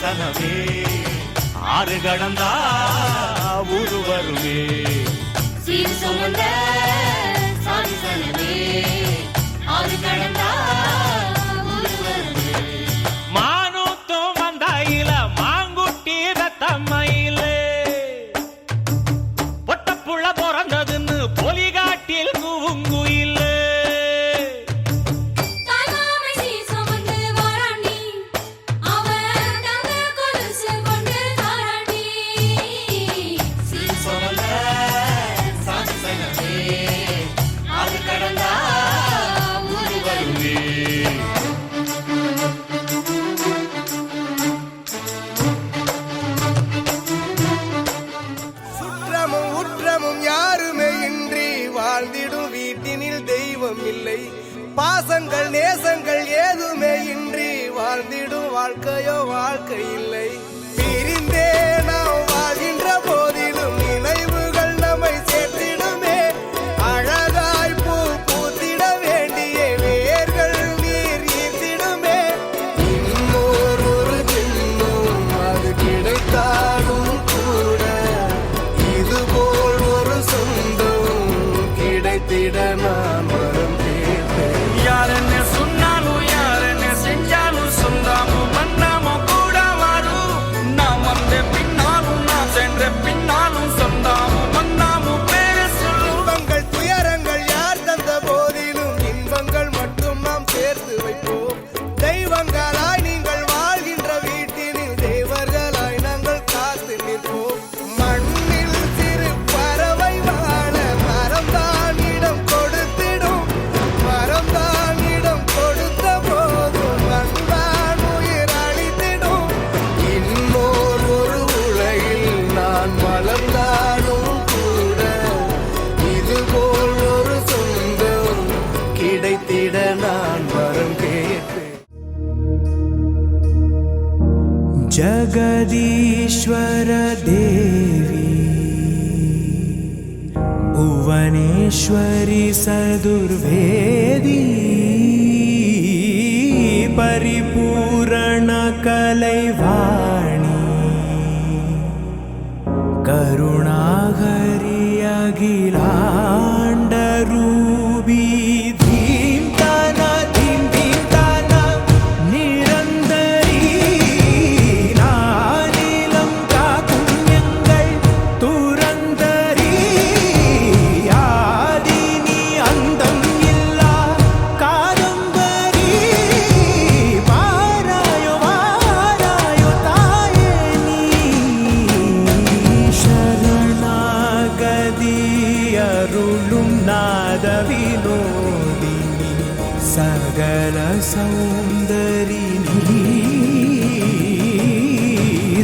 சாதிசனமே ஆறு கடந்தா ஊரு வருமே சீர் சுமந்த சாதிசனமே ஆறு கடந்தா ஊரு வருமே மானூத்தும் வந்தாயில மாங்குட்டி ரத்தம்மையில பொட்டப்புள்ள பிறந்ததுன்னு பொலிகாட்டில் குவுங்குயில் பாசங்கள் நேசங்கள் ஏதுமே இன்றி வாழ்ந்திடும் வாழ்க்கையோ வாழ்க்கை இல்லை பிரிந்தே நாம் வாழ்கின்ற போதிலும் நினைவுகள் நம்மை சேர்த்திடுமே அழகாய் பூ பூத்திட வேண்டிய வேர்கள் நீர் ஈர்த்திடுமே இன்னொரு ஜென்மம் அது கிடைத்தாலும் கூட இதுபோல் ஒரு சொந்தம் கிடைத்திட நான் வரும் யாரன்னு சொன்னாலும் யாரன்னு செஞ்சாலும் சொந்தாமும் மன்னாமும் கூட வரும் நாம் வந்த பின்னாலும் நாம் சென்ற பின்னாலும் சொந்தாமும் மன்னாமும் பேர சொல்லும் இன்பங்கள் துயரங்கள் யார் தந்த போதிலும் இன்பங்கள் மட்டும் நாம் சேர்த்து வைப்போம் தெய்வங்களாய் நீங்கள் வாழ்கின்ற வீட்டினில் தேவர்களாய் நாங்கள் காத்து நிற்போம் மண்ணில் சிறு பறவை வாழ மரம்தான் இடம் கொடுத்திடும் மரம்தான் இடம் கொடுத்த போதும் மண்தான் உயிர் அளித்திடும் இன்னொரு ஒரு உலகில் நான் வளர்ந்தாலும் கூட இதுபோல் ஒரு சொந்தம் கிடைத்திட நான் வரம் கேட்பேன் जगदीश्वर देवी भुवनेश्वरी सदुर्वेदी परिपूर्ण कलैवाणी करुणाहरि अखिलाण्डरूपी सकल सौंदरिनी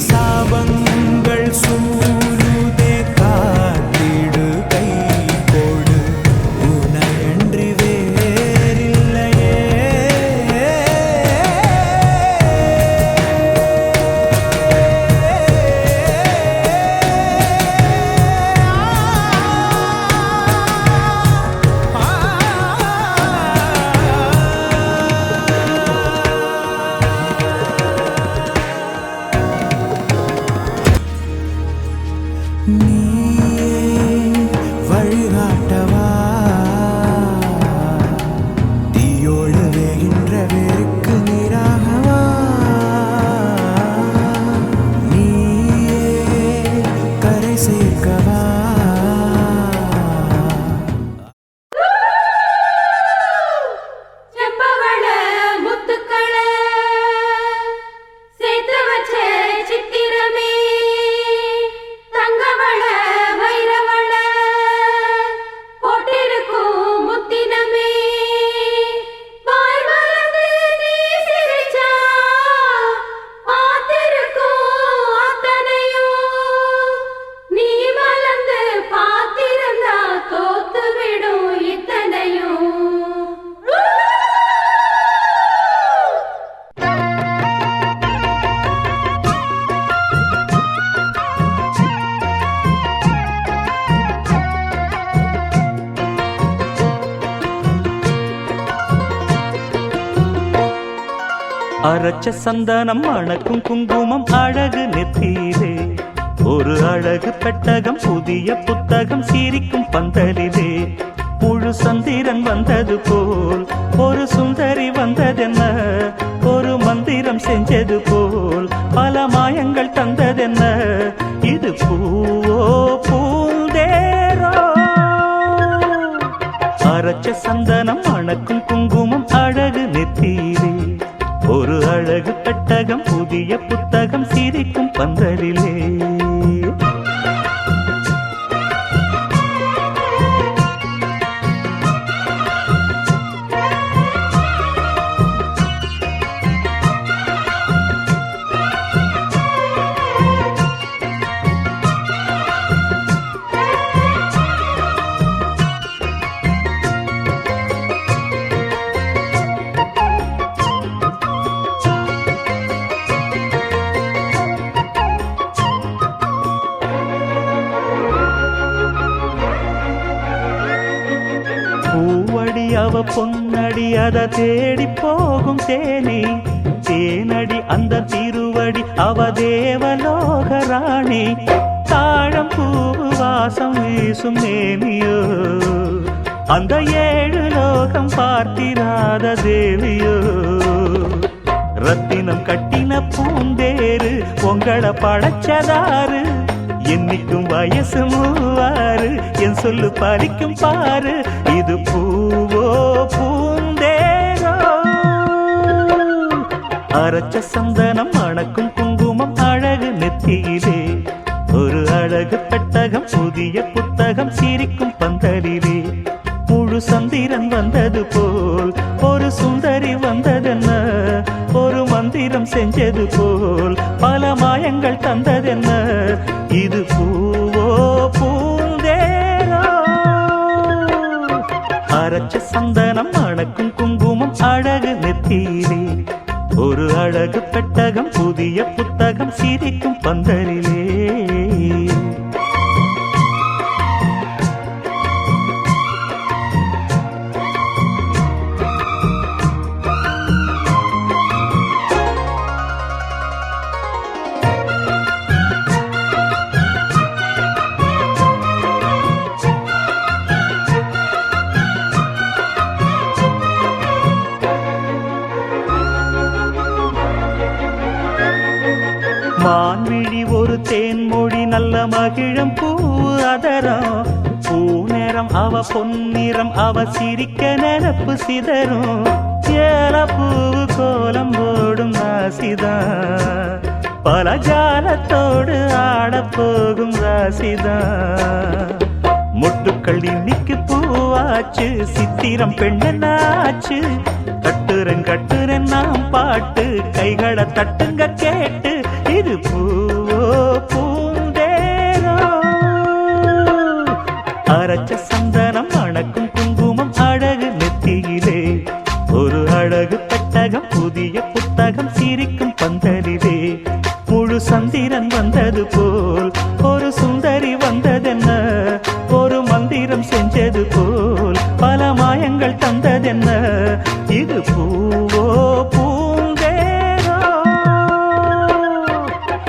सावंगल सूरुदे कातिडु कई कोडु उनयंड्रि वेरिल्लये நீ மலர்ந்த அரைச்ச சந்தனம் அணக்கும் குங்குமம் அழகு நெத்தியிலே ஒரு அழகு பெட்டகம் புதிய புத்தகம் சிரிக்கும் பந்தலிலே முழு சந்திரன் வந்தது போல் ஒரு சுந்தரி வந்ததென்ன ஒரு மந்திரம் செஞ்சது போல் பல மாயங்கள் தந்ததென்ன இது பூவோ பூந்தேரோ அரைச்ச சந்தனம் அணக்கும் குங்குமம் அழகு நெத்தியிலே ஒரு அழகு பெட்டகம் புதிய புத்தகம் சிரிக்கும் பந்தலிலே அவ பொன்னடி அத தேடி போகும் தேனி தேனடி அந்த திருவடி அவ தேவலோக ராணி தாழம் பூ வாசம் வீசும் மேனியோ அந்த 7 லோகம் பார்த்திராத தேவியோ ரத்தினம் கட்டின பூந்தேரு உங்களை படைச்சதாரு என்னைக்கும் வயசு 36 என் சொல்லு பறிக்கும் பாரு இது பூவோ பூந்தேரோ அரைச்ச சந்தனம் அணக்கும் குங்குமம் அழகு நெத்தியிலே ஒரு அழகு பெட்டகம் புதிய புத்தகம் சிரிக்கும் பந்தலிலே முழு சந்திரன் வந்தது போல் ஒரு சுந்தரி வந்ததென்ன ஒரு மந்திரம் செஞ்சது போல் பல மாயங்கள் தந்ததென்ன இது பூவோ பூந்தேரோ அரைச்ச சந்தனம் அணக்கும் குங்குமம் அழகு நெத்தியிலே ஒரு அழகு பெட்டகம் புதிய புத்தகம் சிரிக்கும் பந்தலிலே மான்விழி ஒரு தேன்மொழி நல்ல மகிழம் பூ அதரம் பூநேரம் அவ பொன்னிறம் அவ சிரிக்க நினப்பு சிதறும் ஏல பூவு கோலம் போடும் ராசிதான் பல ஜாலத்தோடு ஆடப்போகும் ராசிதான் முட்டுக்கள் இன்னைக்கு பூவாச்சு சித்திரம் பெண்ணாச்சு கட்டுறன் நாம் பாட்டு கைகளை தட்டுங்க கேட்டு இது பூவோ பூந்தேரோ அரைச்ச சந்தனம் அணக்கும் குங்குமம் அழகு நெத்தியிலே ஒரு அழகு பெட்டகம் புதிய புத்தகம் சிரிக்கும் பந்தலிலே முழு சந்திரன் வந்தது போல் ஒரு சுந்தரி வந்ததென்ன ஒரு மந்திரம் செஞ்சது போல் பல மாயங்கள் தந்ததென்ன இது பூவோ பூந்தேரோ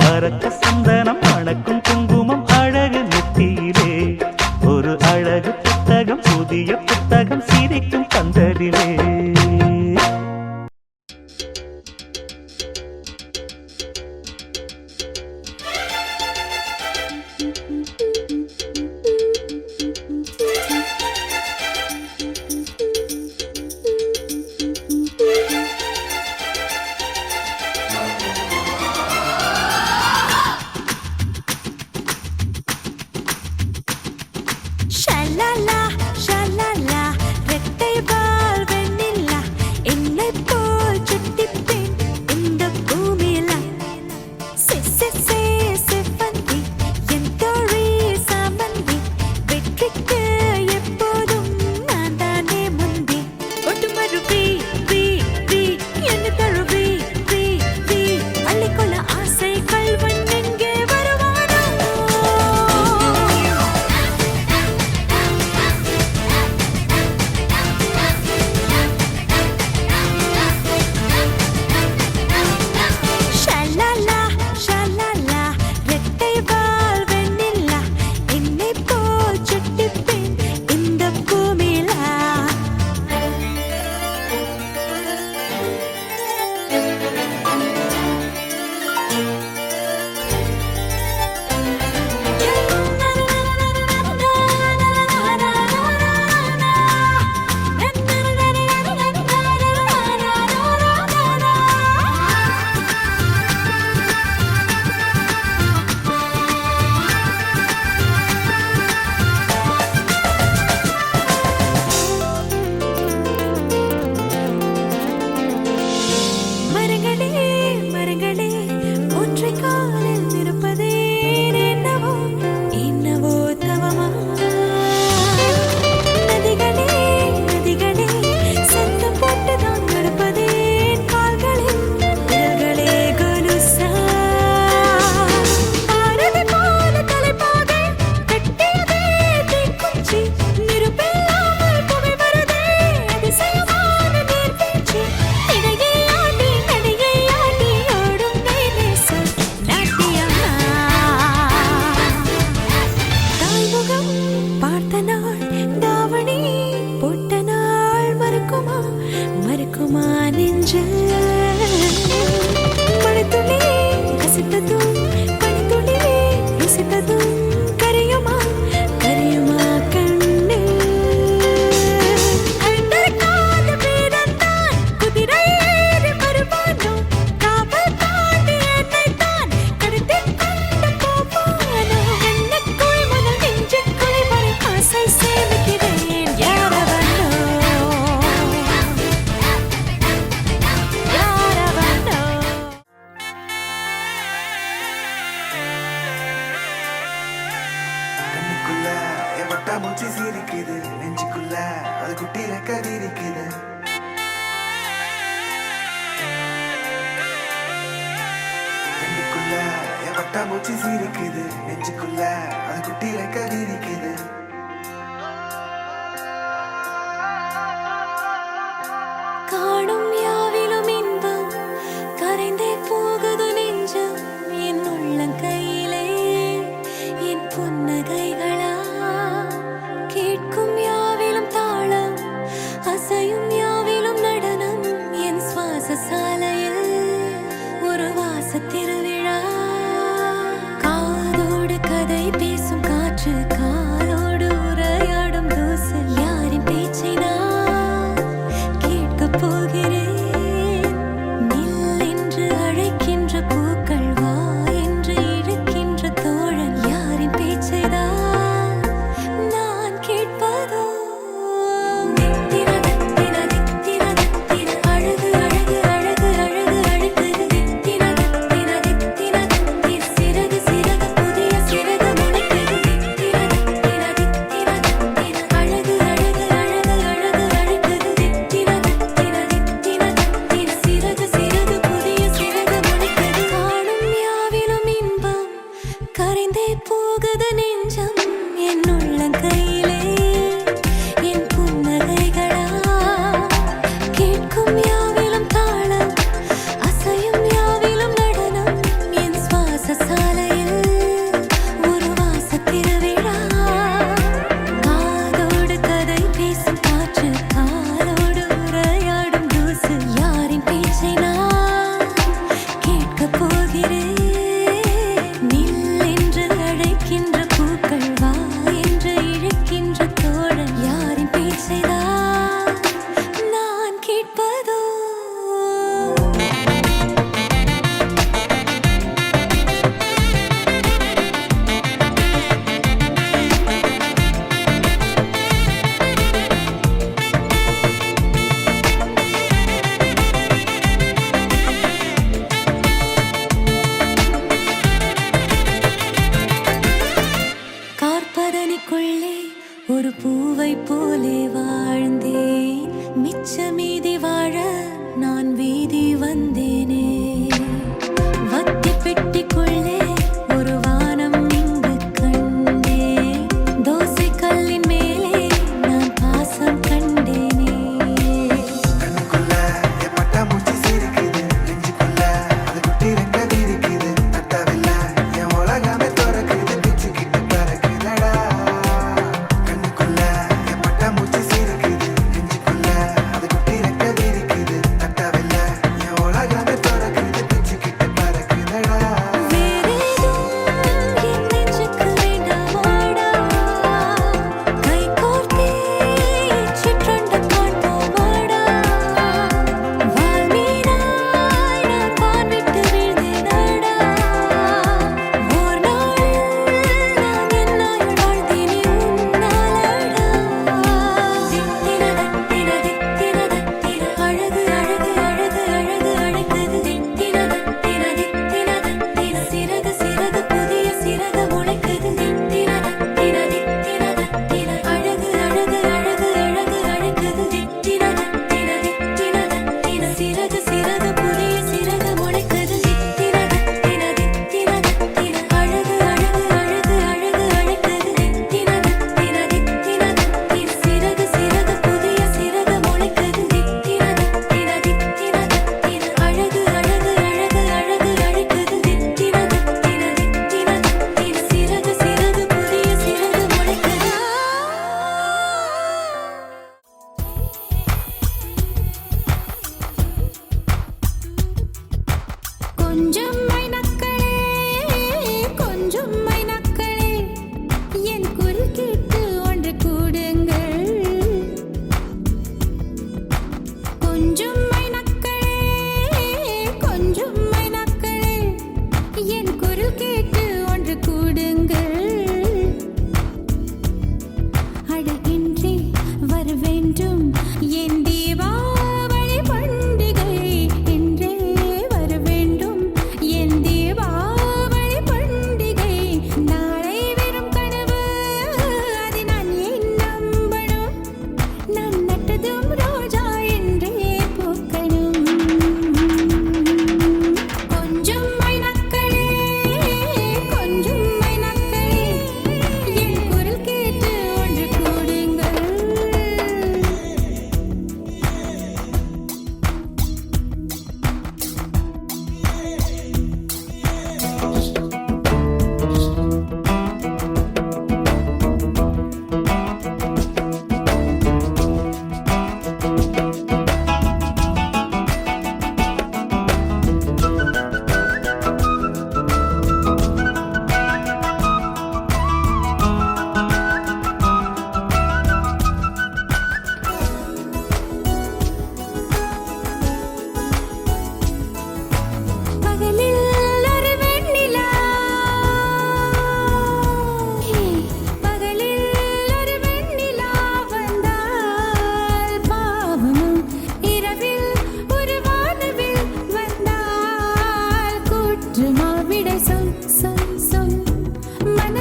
அரைச்ச சந்தனம் அணக்கும் குங்குமம் அழகு நெத்தியிலே ஒரு அழகு புத்தகம் புதிய புத்தகம் சிரிக்கும் பந்தலிலே பனித்துளியே ருசித்ததும் கரையுமா கரையுமா கண்ணே அழுத்தறிக்காத பேரத்தான் குதிரை ஏறி வருவானோ காவல் தாண்டி என்னைத்தான் கடத்திக் கொண்டு போவானோ என்னுக்குள் முதல் நெஞ்சுக்குள் வரை ஆசை சேமிக்கிறேன் யாரவனோ யாரவனோ கண்ணுக்குள்ள என் பட்டாம்பூச்சி சிரிக்குது நெஞ்சுக்குள்ள அது குட்டி ரெக்க விரிக்குது கண்ணுக்குள்ள என் பட்டாம்பூச்சி சிரிக்குது நெஞ்சுக்குள்ள அது குட்டி ரெக்க விரிக்குது காணும் யாவிலும் இன்பம் கரைந்தே போகுது நெஞ்சம் என் உள்ளங்கையிலே என் புன்னகைகளா கேட்கும் யாவிலும் தாளம் அசையும் யாவிலும் நடனம் என் சுவாச சாலையில் ஒரு வாச திருவிழா காதோடு கதை பேசும் காற்று காலோடு உரையாடும் தூசு யாரின் பேச்சை நான் கேட்கப் போகிறேன் நில் என்று அழைக்கின்ற பூக்கள் வா என்று இழுக்கின்ற தோழன் யாரின் பேச்சைதான் நான் கேட்பதோ தித்திர தித்திர தித்திர தித்திர அழகு அழகு அழகு அழகு அழைக்குது தித்திர தித்திர தித்திர தித்திர சிறகு சிறகு புதிய சிறகு முளைக்குது தித்திர தித்திர தித்திர தித்திர அழகு அழகு அழகு அழகு அழைக்குது தித்திர தித்திர தித்திர தித்திர சிறகு சிறகு புதிய சிறகு முளைக்குது காணும் யாவிலும் இன்பம் கரைந்தே போகுது நெஞ்சம் என் உள்ளங்கையிலே என் புன்னகைகளா கேட்கும் யாவிலும் தாளம் அசையும் யாவிலும் நடனம் என் சுவாச சாலையில் ஒரு வாச திருவிழா காதோடு கதை பேசும் காற்று காலோடு உரையாடும் தூசு யாரின் பேச்சை நான் கேட்கப் போகிறேன் நில் என்று அழைக்கின்ற பூக்கள் வா என்று இழுக்கின்ற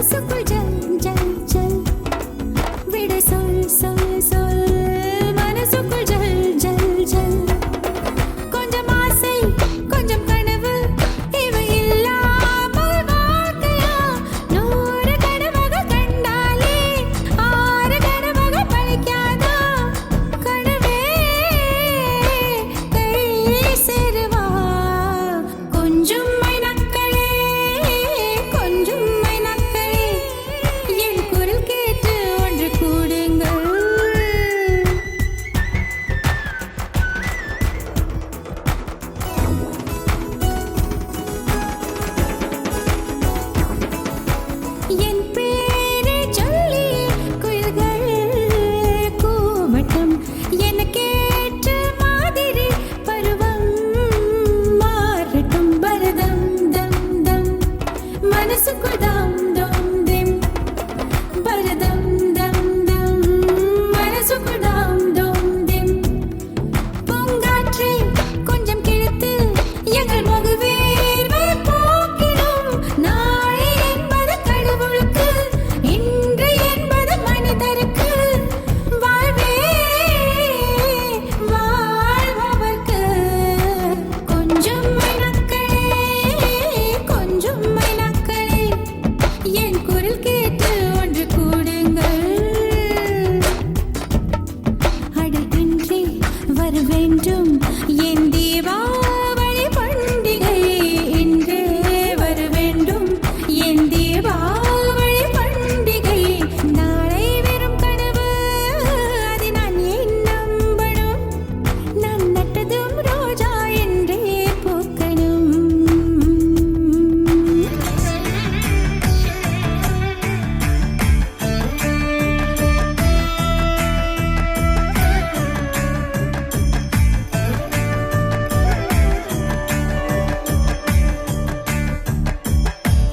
மனசுக்குள் ஜல் ஜல் ஜல் விட சொல் சொல் சொல் மனசுக்குள் ஜல் ஜல் ஜல் கொஞ்சம் ஆசை கொஞ்சம் கனவு இவை இல்லாமல் வாழ்க்கையா 100 கனவாக கண்டாலே 6 கனவாக பழிக்காதா கனவே கை சேருவா கொஞ்சம் மைனக்களே கொஞ்சம் மைனக்களே என் குரல் கேட்டு ஒன்று கூடுங்கள் என் பேரை சொல்லி குயில்கள் கூவட்டும் எனக்கேற்ற மாதிரி பருவம் மாறட்டும் பரதம் தம் தம் மனசுக்குள் தம் தம் திம் பரதம் தம் தம் மனசுக்குள் தம் தம் திம் பூங்காற்றை கொஞ்சம் கிழித்து எங்கள் முகவேர்வை போக்கிடும் நாளை என்பது கடவுளுக்கு இன்று என்பது மனிதருக்கு வாழ்வே வாழ்பவர்க்கு கொஞ்சம் மைனக்களே கொஞ்சம் மைனக்களே என் குரல் கேட்டு ஒன்று கூடுங்கள் அடகின்றி வர வேண்டும் என் தீபாவளி பண்டிகை இன்றே வர வேண்டும் என் தீபாவளி பண்டிகை நாளை வெறும் கனவு அதை நான் ஏன் நம்பணும் நான் நட்டதும் ரோஜா என்றே பூக்கணும்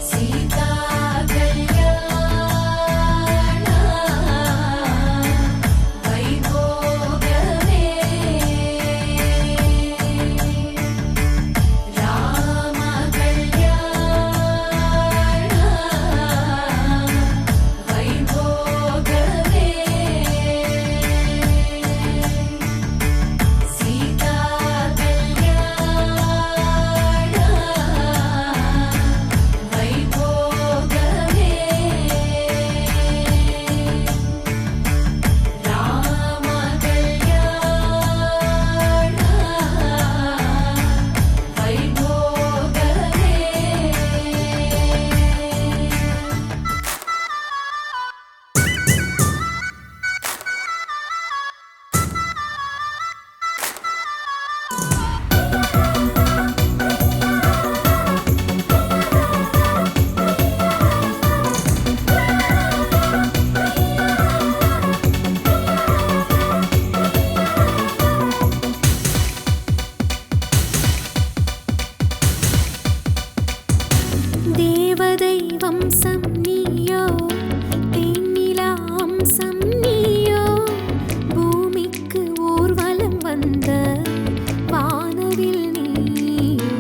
சீதா கல்யாண வைபோகமே ராம கல்யாண வைபோகமே சீதா கல்யாண வைபோகமே ராம கல்யாண வைபோகமே தேவதை வம்சம் நீயோ தேனிலா அம்சம் நீயோ பூமிக்கு ஊர்வலம் வந்த வானவில் நீயோ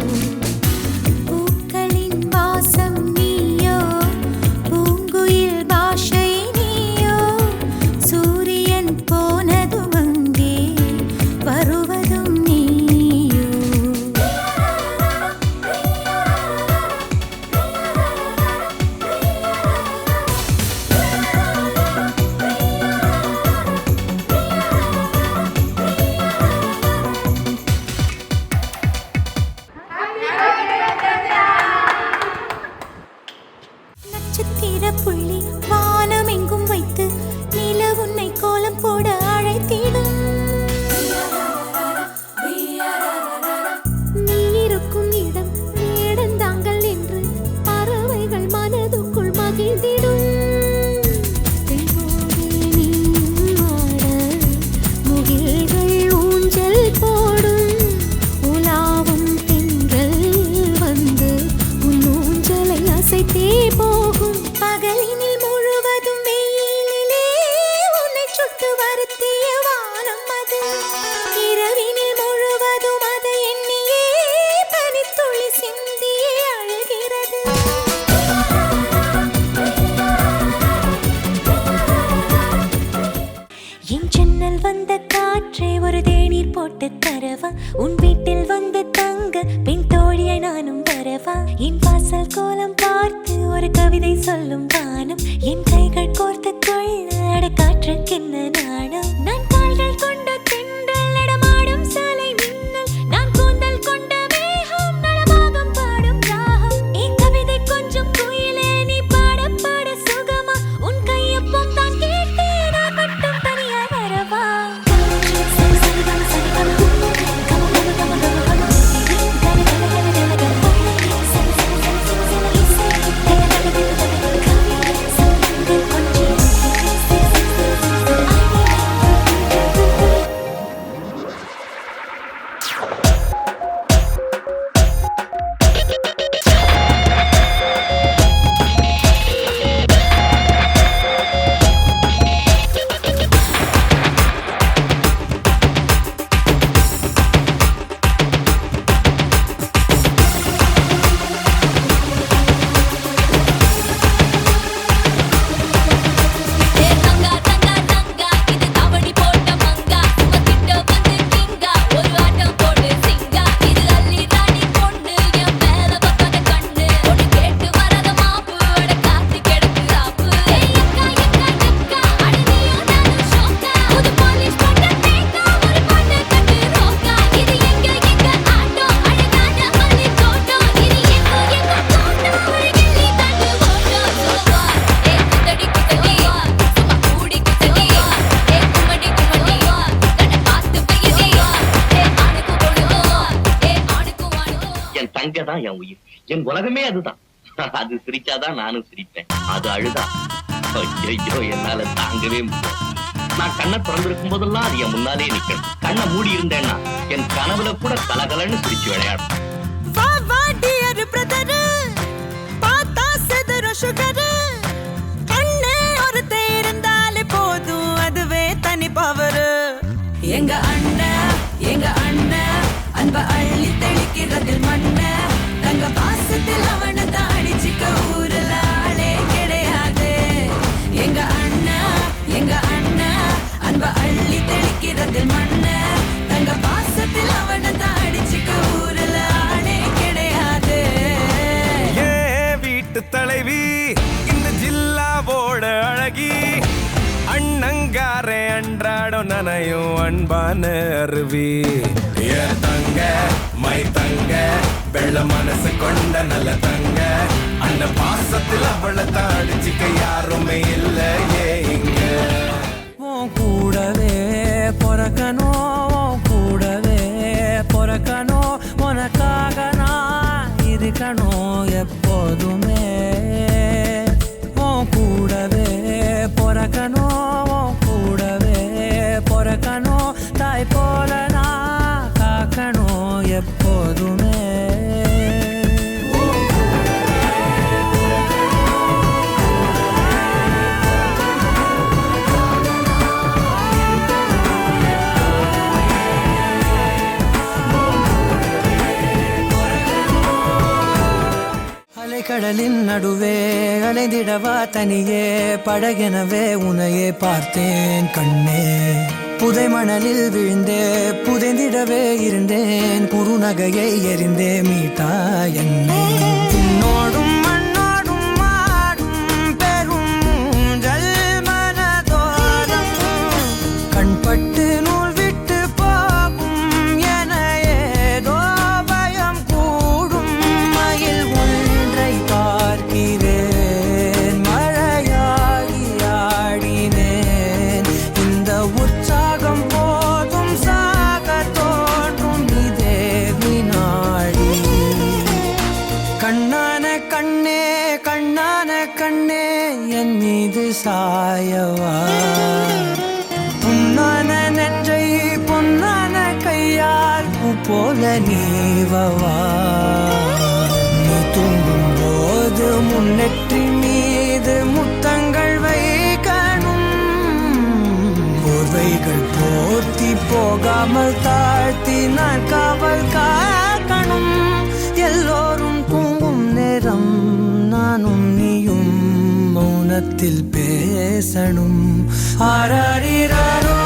பூக்களின் வாசம் நீயோ பூங்குயில் பாஷை நீயோ சூரியன் போனதும் அங்கே வருவதும் நீயோ நட்சத்திர புள்ளி வானம் எங்கும் வைத்து நில உன்னை கோலம் போட அழைத்திடும் நீ இருக்கும் இடம் வேடந்தாங்கள் என்று பறவைகள் மனதுக்குள் மகிழ்ந்திடும் தெய்வோடு நீயும் ஆட முகில்கள் ஊஞ்சல் போடும் உலாவும் தென்றல் வந்து உன் ஊஞ்சலை அசைத்தே போகும் பகலினில் முழு ஒரு கவிதை சொல்லும் வானம் என் கைகள் கோர்த்து கொள்ள காற்றுக்கென்ன நாணம் நான் கால்கள் கொண்ட தென்றல் நடமாடும் சாலை மின்னல் நான் கூந்தல் கொண்ட மேகம் நலமாகம் பாடும் ராகம் என் கவிதை கொஞ்சம் குயிலே நீ பாட பாட சுகமா உன் கையொப்பம் தான் கேட்டு நான் மட்டும் தனியாய் வரவா சரி சரி கம சரி கம கம கம கம கம கம தான் என் உயிர், என் உலகமே அதுதான். அது சிரிச்சாதான் நானும் சிரிப்பேன், அது அழுதா ஐயோ என்னால தாங்கவே முடியும். நான் கண்ணை திறந்திருக்கும் போதெல்லாம் அது என் முன்னாலே நிக்கணும். கண்ணை மூடி இருந்தேன்னா என் கனவுல கூட கலகலன்னு சிரிச்சு விளையாடும். எங்க அண்ணன் அன்ப அள்ளி தெளிக்கிறதில் மண்ண தங்க பாசத்தில் அவனை தான் அடிச்சுக்க ஊருல ஆளே கிடையாது. எங்க அண்ணன் அன்ப அள்ளி தெளிக்கிறதில் மண்ண தங்க பாசத்தில் அவனை தான் அடிச்சுக்க ஊருல ஆளே கிடையாது. வீட்டு தலைவி இந்த ஜில்லாவோட அழகி அண்ணங்காரே அன்றாடம் நனையும் அன்பான அருவி. தங்க மை தங்க வெள்ள மனசு கொண்ட நல்ல தங்க அந்த பாசத்தில் அவளை தாடிச்சிக்க யாருமே இல்லையே இங்க. கூடவே பொறக்கணும், கூடவே பொறக்கணும், உனக்காக நான் இருக்கணும் எப்போதுமே. கூடவே பொறக்கணும், கூடவே பொறக்கணும், தாய் போல நான் காக்கணும் எப்போதுமே. கடலின் நடுவே அலைந்திடவா தனியே படகெனவே உனையே பார்த்தேன் கண்ணே. புதை மணலில் விழுந்தே புதைந்திடவே இருந்தேன், குறுநகையை எறிந்தே மீட்டா என்னை. உன்னோடும் மண்ணோடும் மாடும் பெரும் ஊஞ்சல் மனதோரம் கண்பட்டு நூல் விட்டு போகும் என ஏதோ பயம் கூடும். மயில் ஒன்றை பார்க்கிறேன், மழையாகி ஆடினேன். இந்த உற்சாகம் போதும் சாக தோன்றும் இதே வினாடி. கண்ணான கண்ணே கண்ணான கண்ணே என் மீது சாயவா, புண்ணான நெஞ்சை பொன்னான கையால் பூ போல நீவவா. நீ தூங்கும் போது முன்னெற்றி மீது முத்தங்கள் வைக்கணும், போர்வைகள் போர்த்தி போகாமல் தாழ்த்தி நான் காவல் காக்கணும். எல்லோரும் தூங்கும் நேரம் நானும் நீயும் மௌனத்தில் பேசணும். ஆராரிராரோ